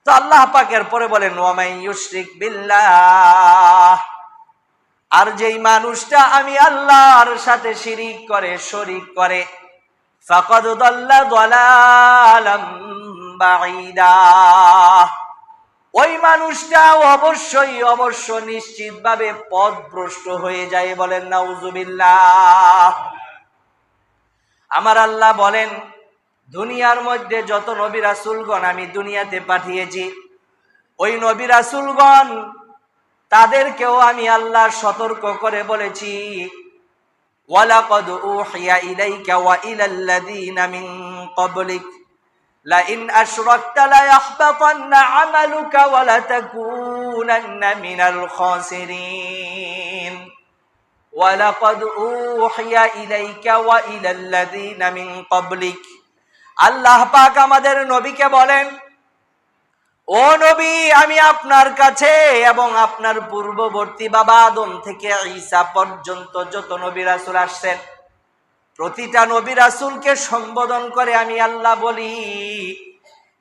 তো আল্লাহ পাকের পরে বলেন ওয়া মান ইউশরিক বিল্লাহ, আর যেই মানুষটা আমি আল্লাহর সাথে শিরিক করে, শরীক করে, ফাকাদ দাল্লা দালালাম বাঈদা, ওই মানুষটা অবশ্য নিশ্চিতভাবে পথভ্রষ্ট হয়ে যায়। বলেন নাউজুবিল্লাহ। আমার আল্লাহ বলেন দুনিয়ার মধ্যে যত নবী রাসূলগণ আমি দুনিয়াতে পাঠিয়েছি, ওই নবী রাসূলগণ তাদেরকেও আমি আল্লাহ সতর্ক করে বলেছি, ওয়ালাকাদ উহিয়া ইলাইকা ওয়া ইলাল্লাযীনা মিন ক্বাবলিক লাইন আশরাকতা লায়াহবাতান্না আমালুকা ওয়া লাতাকুনান্না মিনাল খাসিরিন। ওয়ালাকাদ উহিয়া ইলাইকা ওয়া ইলাল্লাযীনা মিন ক্বাবলিক, আল্লাহ পাক আমাদের নবীকে বলেন, ও নবী, আমি আপনার কাছে এবং আপনার পূর্ববর্তী বাবা আদম থেকে ঈসা পর্যন্ত যত নবী রাসূল আসছেন, প্রতিটা নবী রাসূলকে সম্বোধন করে আমি আল্লাহ বলি,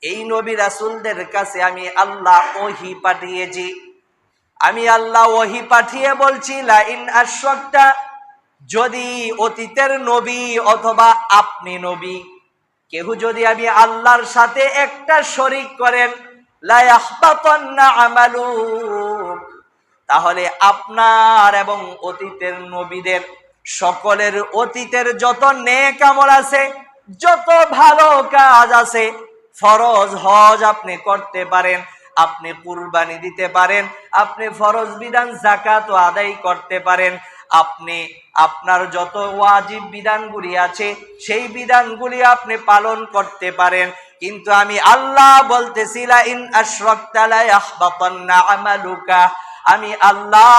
এই নবী রাসূলদের কাছে আমি আল্লাহ ওহী পাঠিয়েছি। আমি আল্লাহ ওহী পাঠিয়ে বলছি, লাইন আশরাকতা, যদি অতীতের নবী অথবা আপনি নবী কেউ যদি আমি আল্লাহর সাথে একটা শরীক করেন, লা ইয়াহবাতান্না আমালুক, তাহলে আপনার এবং অতীতের নবীদের সকলের অতীতের যত নেক আমল আছে, যত ভালো কাজ আছে, ফরজ হজ আপনি করতে পারেন, আপনি কুরবানি দিতে পারেন, আপনি ফরজ বিধান যাকাত আদায় করতে পারেন, আপনি আপনার যত ওয়াজিব বিধানগুলি আছে সেই বিধানগুলি আপনি পালন করতে পারেন, কিন্তু আমি আল্লাহ বলতেছি লাইন আশরাকতা লা ইয়াহবাতান্না আমালুকা, আমি আল্লাহ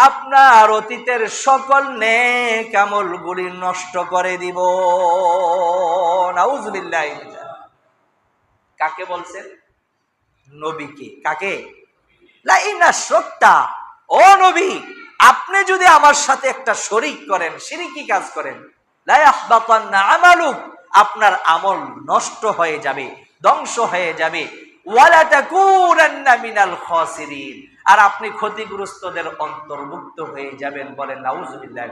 আপনার অতীতের সকল নেক আমলগুলি নষ্ট করে দিব। নাউজুবিল্লাহ। কাকে বলছেন? নবীকে। কাকে? লাইন আশরাকতা, ও নবী, আপনি যদি আমার সাথে একটা শরীক করেন, শিরকি কাজ করেন, লা ইয়াহবাতান্না আমালুক, আপনার আমল নষ্ট হয়ে যাবে, ধ্বংস হয়ে যাবে, ওয়া লা তাকুনান্না মিনাল খাসিরিন, আর আপনি ক্ষতিগ্রস্তদের অন্তর্ভুক্ত হয়ে যাবেন। বলেন নাউজুবিল্লাহ।